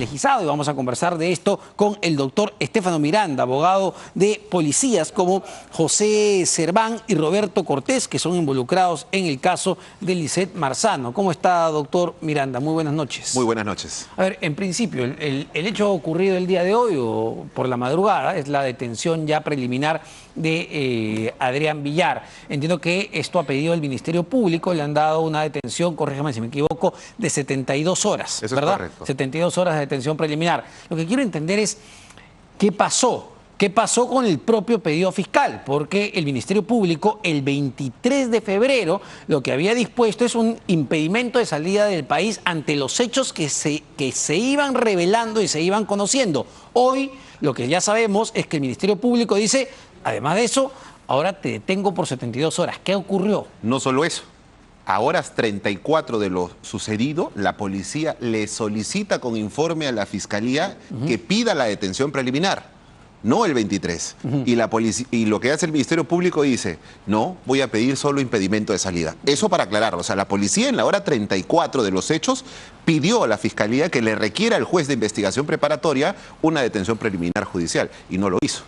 legislado, y vamos a conversar de esto con el doctor Estefano Miranda, abogado de policías como José Serván y Roberto Cortés, que son involucrados en el caso de Lisette Marzano. ¿Cómo está, doctor Miranda? Muy buenas noches. Muy buenas noches. A ver, en principio, el hecho ocurrido el día de hoy o por la madrugada es la detención ya preliminar de Adrián Villar. Entiendo que esto ha pedido el Ministerio Público, le han dado una detención, corrígeme si me equivoco, de 72 horas, Eso ¿verdad? es correcto. 72 horas de detención preliminar. Lo que quiero entender es qué pasó. ¿Qué pasó con el propio pedido fiscal? Porque el Ministerio Público, el 23 de febrero, lo que había dispuesto es un impedimento de salida del país ante los hechos que se iban revelando y se iban conociendo. Hoy, lo que ya sabemos es que el Ministerio Público dice, además de eso, ahora te detengo por 72 horas. ¿Qué ocurrió? No solo eso. A horas 34 de lo sucedido, la policía le solicita con informe a la Fiscalía que pida la detención preliminar, no el 23. Y lo que hace el Ministerio Público dice, no, voy a pedir solo impedimento de salida. Eso para aclararlo. O sea, la policía en la hora 34 de los hechos pidió a la Fiscalía que le requiera al juez de investigación preparatoria una detención preliminar judicial y no lo hizo.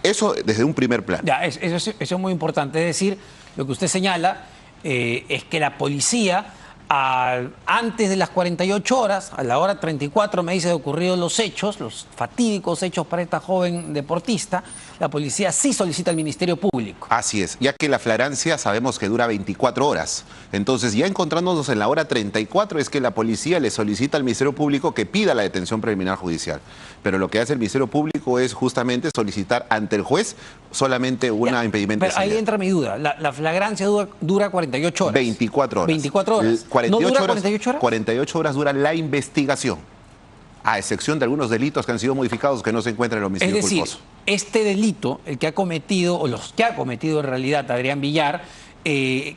Eso desde un primer plano. Ya, eso es muy importante. Es decir, lo que usted señala es que la policía, antes de las 48 horas, a la hora 34, me dice de ocurridos los hechos, los fatídicos hechos para esta joven deportista, la policía sí solicita al Ministerio Público. Así es, ya que la flagrancia sabemos que dura 24 horas. Entonces, ya encontrándonos en la hora 34, es que la policía le solicita al Ministerio Público que pida la detención preliminar judicial. Pero lo que hace el Ministerio Público es justamente solicitar ante el juez solamente un impedimento de Pero salida. ahí entra mi duda. La flagrancia dura 48 horas. 24 horas. 24 horas. 48 ¿No dura horas, 48 horas? 48 horas dura la investigación, a excepción de algunos delitos que han sido modificados que no se encuentran en el homicidio culposo. culposo. Este delito, el que ha cometido, o los que ha cometido en realidad Adrián Villar,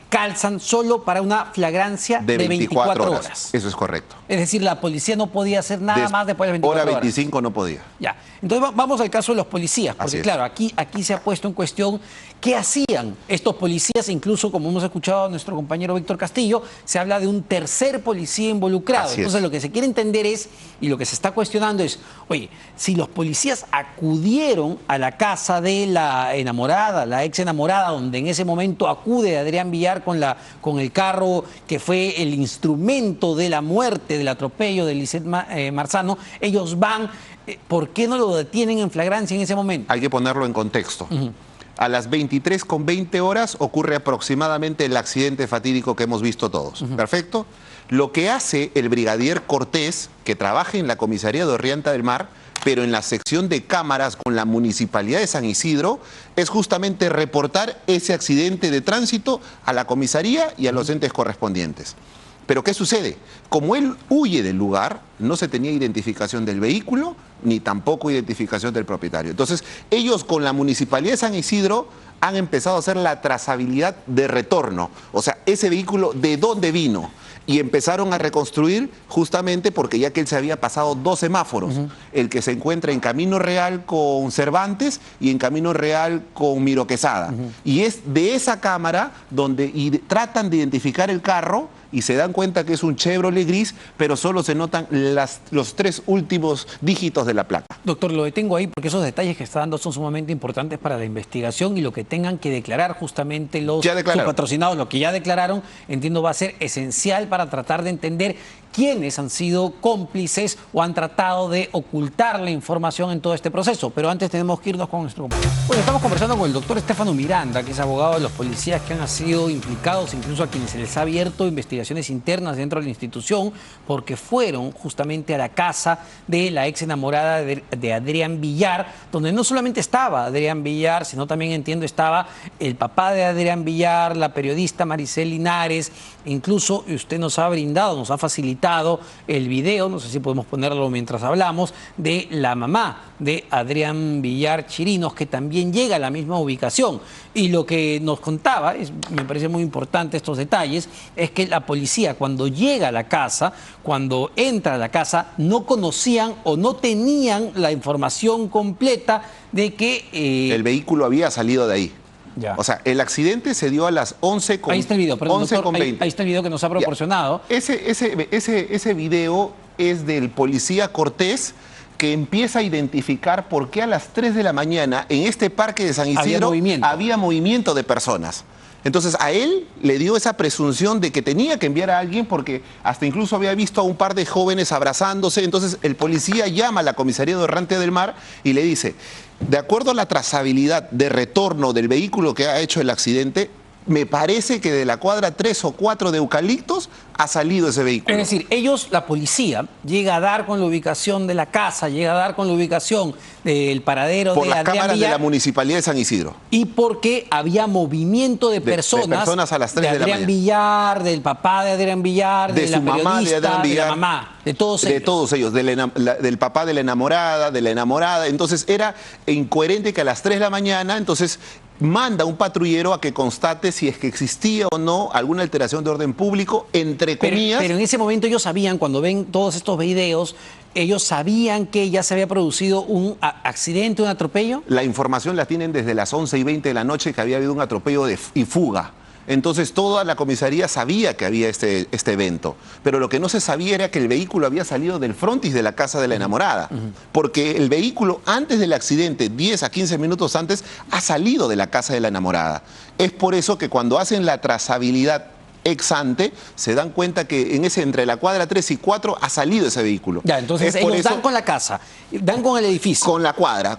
calzan solo para una flagrancia de 24 horas. Eso es correcto. Es decir, la policía no podía hacer nada más después de 24 horas. Hora 25 no podía. Ya. Entonces vamos al caso de los policías, porque claro, aquí se ha puesto en cuestión qué hacían estos policías, incluso como hemos escuchado a nuestro compañero Víctor Castillo, se habla de un tercer policía involucrado. Entonces lo que se quiere entender es, y lo que se está cuestionando es, oye, si los policías acudieron a la casa de la enamorada, la ex enamorada, donde en ese momento acude Adrián Villar con el carro que fue el instrumento de la muerte, del atropello de Lisette Marzano, ellos van, ¿por qué no lo detienen en flagrancia en ese momento? Hay que ponerlo en contexto. A las 23:20 horas ocurre aproximadamente el accidente fatídico que hemos visto todos. ¿Perfecto? Lo que hace el brigadier Cortés, que trabaja en la comisaría de Orrianta del Mar, pero en la sección de cámaras con la Municipalidad de San Isidro, es justamente reportar ese accidente de tránsito a la comisaría y a los entes correspondientes. Pero ¿qué sucede? Como él huye del lugar, no se tenía identificación del vehículo, ni tampoco identificación del propietario. Entonces, ellos con la Municipalidad de San Isidro han empezado a hacer la trazabilidad de retorno. O sea, ese vehículo, ¿de dónde vino? Y empezaron a reconstruir justamente porque ya que él se había pasado 2 semáforos, el que se encuentra en Camino Real con Cervantes y en Camino Real con Miro Quesada. Y es de esa cámara donde tratan de identificar el carro y se dan cuenta que es un Chevrolet gris, pero solo se notan los 3 últimos dígitos de la placa. Doctor, lo detengo ahí porque esos detalles que está dando son sumamente importantes para la investigación y lo que tengan que declarar justamente los patrocinados, lo que ya declararon, entiendo va a ser esencial para tratar de entender quiénes han sido cómplices o han tratado de ocultar la información en todo este proceso. Pero antes tenemos que irnos con nuestro compañero. Bueno, estamos conversando con el doctor Estefano Miranda, que es abogado de los policías que han sido implicados, incluso a quienes se les ha abierto investigaciones internas dentro de la institución, porque fueron justamente a la casa de la ex enamorada de Adrián Villar, donde no solamente estaba Adrián Villar, sino también entiendo estaba el papá de Adrián Villar, la periodista Maricel Linares, incluso usted nos ha brindado, nos ha facilitado el video, no sé si podemos ponerlo mientras hablamos, de la mamá de Adrián Villar Chirinos, que también llega a la misma ubicación. Y lo que nos contaba, me parece muy importante estos detalles, es que la policía cuando llega a la casa, cuando entra a la casa, no conocían o no tenían la información completa de que el vehículo había salido de ahí. Ya. O sea, el accidente se dio a las 11:20. Ahí está el video, perdón, doctor, ahí está el video que nos ha proporcionado. Ese video es del policía Cortés, que empieza a identificar por qué a las 3 de la mañana en este parque de San Isidro había movimiento de personas. Entonces a él le dio esa presunción de que tenía que enviar a alguien porque hasta incluso había visto a un par de jóvenes abrazándose. Entonces el policía llama a la comisaría de Errante del Mar y le dice, de acuerdo a la trazabilidad de retorno del vehículo que ha hecho el accidente, me parece que de la cuadra 3 o 4 de Eucaliptos ha salido ese vehículo. Es decir, ellos, la policía, llega a dar con la ubicación de la casa, llega a dar con la ubicación del paradero por de las Adrián cámaras Villar, de la Municipalidad de San Isidro. Y porque había movimiento de personas a las 3 de la Adrián mañana. Villar, del papá de Adrián Villar, de la mamá de Adrián Villar, de la mamá, de todos ellos. De todos ellos, del papá de la enamorada. Entonces era incoherente que a las 3 de la mañana, entonces manda un patrullero a que constate si es que existía o no alguna alteración de orden público, entre comillas. Pero en ese momento ellos sabían, cuando ven todos estos videos, ellos sabían que ya se había producido un accidente, un atropello. La información la tienen desde las 11:20 de la noche, que había habido un atropello y fuga. Entonces toda la comisaría sabía que había este evento, pero lo que no se sabía era que el vehículo había salido del frontis de la casa de la enamorada, porque el vehículo antes del accidente, 10 a 15 minutos antes, ha salido de la casa de la enamorada. Es por eso que cuando hacen la trazabilidad ex ante, se dan cuenta que entre la cuadra 3 y 4 ha salido ese vehículo. Ya, entonces ellos dan con la casa, dan con el edificio. Con la cuadra,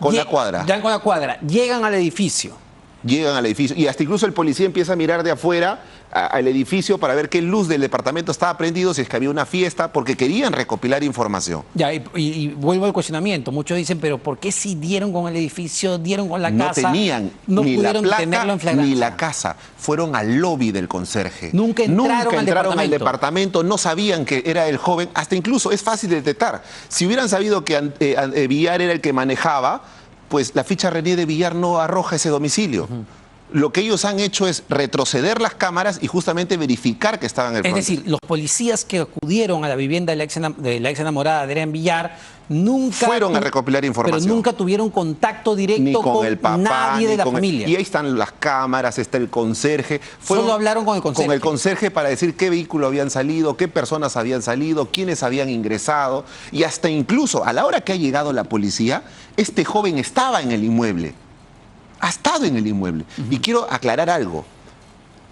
Dan con la cuadra, llegan al edificio. Llegan al edificio y hasta incluso el policía empieza a mirar de afuera al edificio para ver qué luz del departamento estaba prendido, si es que había una fiesta, porque querían recopilar información. Ya, y vuelvo al cuestionamiento. Muchos dicen, pero ¿por qué si dieron con el edificio, dieron con la casa? No tenían ni la placa ni la casa. Fueron al lobby del conserje. Nunca entraron al departamento, no sabían que era el joven. Hasta incluso es fácil de detectar. Si hubieran sabido que Villar era el que manejaba, pues la ficha René de Villar no arroja ese domicilio. Lo que ellos han hecho es retroceder las cámaras y justamente verificar que estaban en el frontis. Es decir, los policías que acudieron a la vivienda de la ex enamorada de Adrián Villar nunca fueron a recopilar información. Pero nunca tuvieron contacto directo ni con el papá, nadie de la familia. Y ahí están las cámaras, está el conserje. Solo hablaron con el conserje. Con el conserje para decir qué vehículo habían salido, qué personas habían salido, quiénes habían ingresado. Y hasta incluso a la hora que ha llegado la policía, este joven estaba en el inmueble. Ha estado en el inmueble. Y quiero aclarar algo.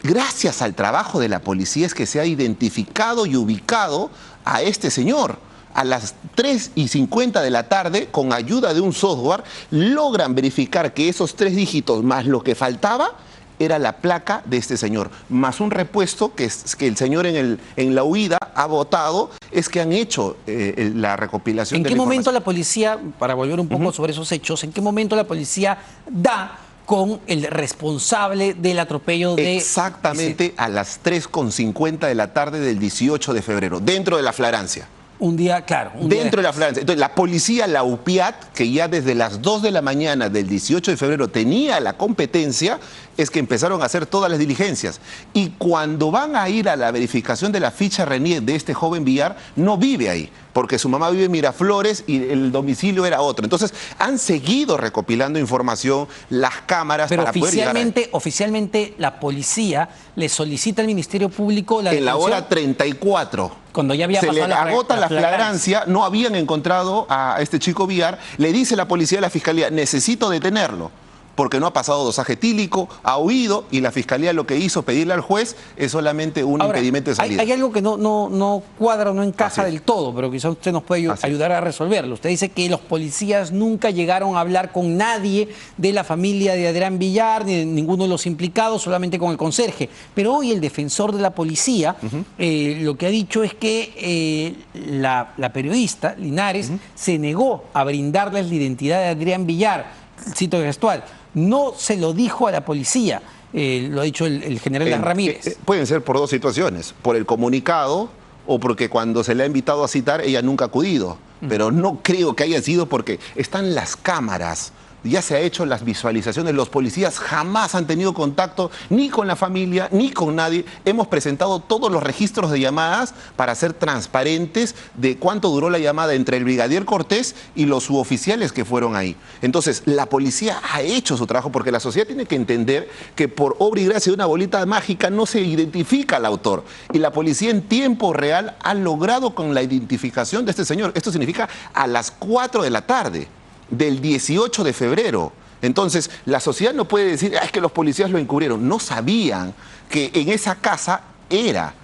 Gracias al trabajo de la policía es que se ha identificado y ubicado a este señor. A las 3:50 de la tarde, con ayuda de un software, logran verificar que esos 3 dígitos más lo que faltaba era la placa de este señor, más un repuesto que el señor en la huida ha votado, es que han hecho la recopilación de la información. ¿En qué momento la policía, para volver un poco sobre esos hechos, en qué momento la policía da con el responsable del atropello de... Exactamente a las 3:50 de la tarde del 18 de febrero, dentro de la flagrancia. Un día, claro. Dentro de la flagrancia. Entonces, la policía, la UPIAT, que ya desde las 2 de la mañana del 18 de febrero tenía la competencia, es que empezaron a hacer todas las diligencias. Y cuando van a ir a la verificación de la ficha RENIEC de este joven Villar, no vive ahí, porque su mamá vive en Miraflores y el domicilio era otro. Entonces, han seguido recopilando información, las cámaras, pero para poder llegar oficialmente la policía le solicita al Ministerio Público la detención. En la hora 34. Cuando ya había pasado se le agota la flagrancia, no habían encontrado a este chico Villar, le dice la policía a la fiscalía, necesito detenerlo, porque no ha pasado dosaje etílico, ha huido, y la fiscalía lo que hizo, pedirle al juez, es solamente un impedimento de salida. Hay algo que no cuadra, no encaja del todo, pero quizás usted nos puede ayudar a resolverlo. Usted dice que los policías nunca llegaron a hablar con nadie de la familia de Adrián Villar, ni de ninguno de los implicados, solamente con el conserje. Pero hoy el defensor de la policía lo que ha dicho es que la periodista, Linares, se negó a brindarles la identidad de Adrián Villar, cito textual. No se lo dijo a la policía, lo ha dicho el general Ramírez. Pueden ser por 2 situaciones, por el comunicado o porque cuando se le ha invitado a citar ella nunca ha acudido, pero no creo que haya sido porque están las cámaras ya se ha hecho las visualizaciones, los policías jamás han tenido contacto ni con la familia, ni con nadie. Hemos presentado todos los registros de llamadas para ser transparentes de cuánto duró la llamada entre el brigadier Cortés y los suboficiales que fueron ahí. Entonces, la policía ha hecho su trabajo porque la sociedad tiene que entender que por obra y gracia de una bolita mágica no se identifica al autor. Y la policía en tiempo real ha logrado con la identificación de este señor. Esto significa a las 4 de la tarde. Del 18 de febrero. Entonces, la sociedad no puede decir, es que los policías lo encubrieron. No sabían que en esa casa era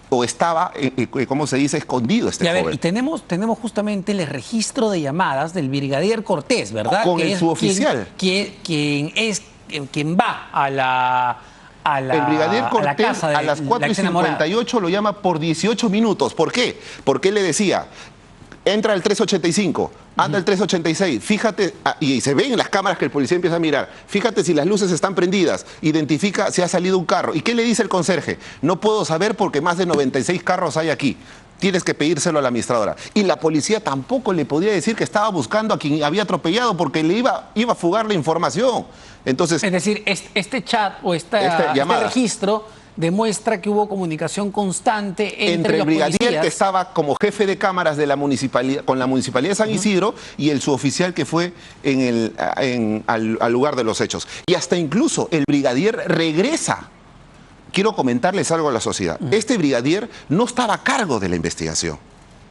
o estaba, ¿cómo se dice?, escondido este joven. Y tenemos justamente el registro de llamadas del brigadier Cortés, ¿verdad? Con el suboficial. Quien va a la el brigadier Cortés a las 4:58 lo llama por 18 minutos. ¿Por qué? Porque él le decía, entra el 385, anda el 386, fíjate, y se ve en las cámaras que el policía empieza a mirar, fíjate si las luces están prendidas, identifica si ha salido un carro. ¿Y qué le dice el conserje? No puedo saber porque más de 96 carros hay aquí. Tienes que pedírselo a la administradora. Y la policía tampoco le podía decir que estaba buscando a quien había atropellado porque le iba a fugar la información. Entonces, es decir, este chat o este registro demuestra que hubo comunicación constante entre el brigadier policías, que estaba como jefe de cámaras de la municipalidad, con la municipalidad de San Isidro, y el suboficial que fue al lugar de los hechos. Y hasta incluso el brigadier regresa. Quiero comentarles algo a la sociedad. Este brigadier no estaba a cargo de la investigación,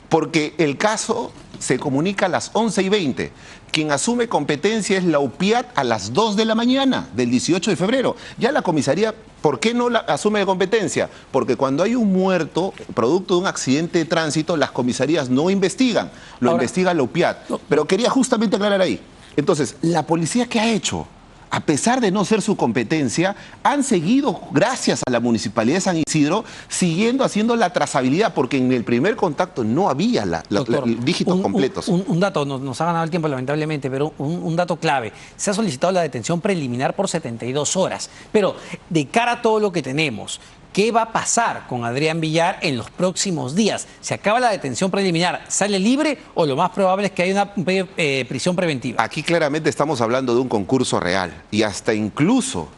porque el caso se comunica a las 11:20. Quien asume competencia es la UPIAT a las 2 de la mañana del 18 de febrero. Ya la comisaría, ¿por qué no la asume de competencia? Porque cuando hay un muerto, producto de un accidente de tránsito, las comisarías no investigan, lo investiga la UPIAT. Pero quería justamente aclarar ahí. Entonces, ¿la policía qué ha hecho? A pesar de no ser su competencia, han seguido, gracias a la Municipalidad de San Isidro, siguiendo haciendo la trazabilidad, porque en el primer contacto no había los dígitos completos. Un dato, nos ha ganado el tiempo lamentablemente, pero un dato clave. Se ha solicitado la detención preliminar por 72 horas, pero de cara a todo lo que tenemos, ¿qué va a pasar con Adrián Villar en los próximos días? ¿Se acaba la detención preliminar? ¿Sale libre o lo más probable es que haya una prisión preventiva? Aquí claramente estamos hablando de un concurso real y hasta incluso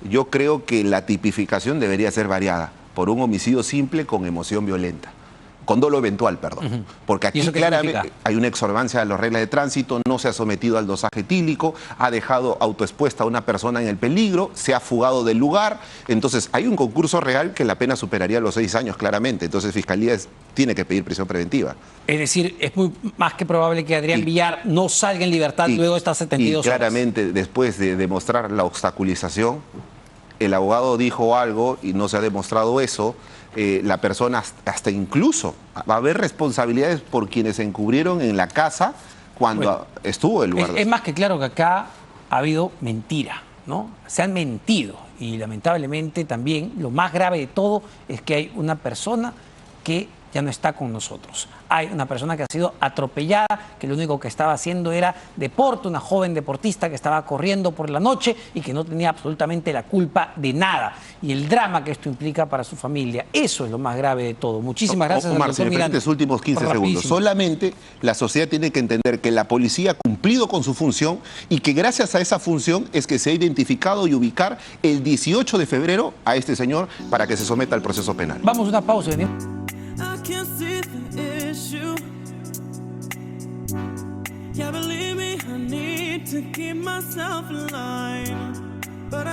yo creo que la tipificación debería ser variada por un homicidio simple con emoción violenta. Con dolo eventual, perdón. Porque aquí claramente hay una exorbancia de las reglas de tránsito, no se ha sometido al dosaje etílico, ha dejado autoexpuesta a una persona en el peligro, se ha fugado del lugar. Entonces, hay un concurso real que la pena superaría los 6 años, claramente. Entonces, Fiscalía tiene que pedir prisión preventiva. Es decir, es más que probable que Adrián Villar no salga en libertad luego de estas 72 horas. Y claramente, después de demostrar la obstaculización, el abogado dijo algo y no se ha demostrado eso. La persona hasta incluso va a haber responsabilidades por quienes se encubrieron en la casa cuando estuvo el lugar. Es más que claro que acá ha habido mentira, ¿no? Se han mentido y lamentablemente también lo más grave de todo es que hay una persona que ya no está con nosotros. Hay una persona que ha sido atropellada, que lo único que estaba haciendo era deporte, una joven deportista que estaba corriendo por la noche y que no tenía absolutamente la culpa de nada. Y el drama que esto implica para su familia, eso es lo más grave de todo. Muchísimas gracias, Omar, si me permites, últimos 15 segundos. Solamente la sociedad tiene que entender que la policía ha cumplido con su función y que gracias a esa función es que se ha identificado y ubicar el 18 de febrero a este señor para que se someta al proceso penal. Vamos a una pausa y venimos. I can't see the issue. Yeah, believe me, I need to keep myself in line. But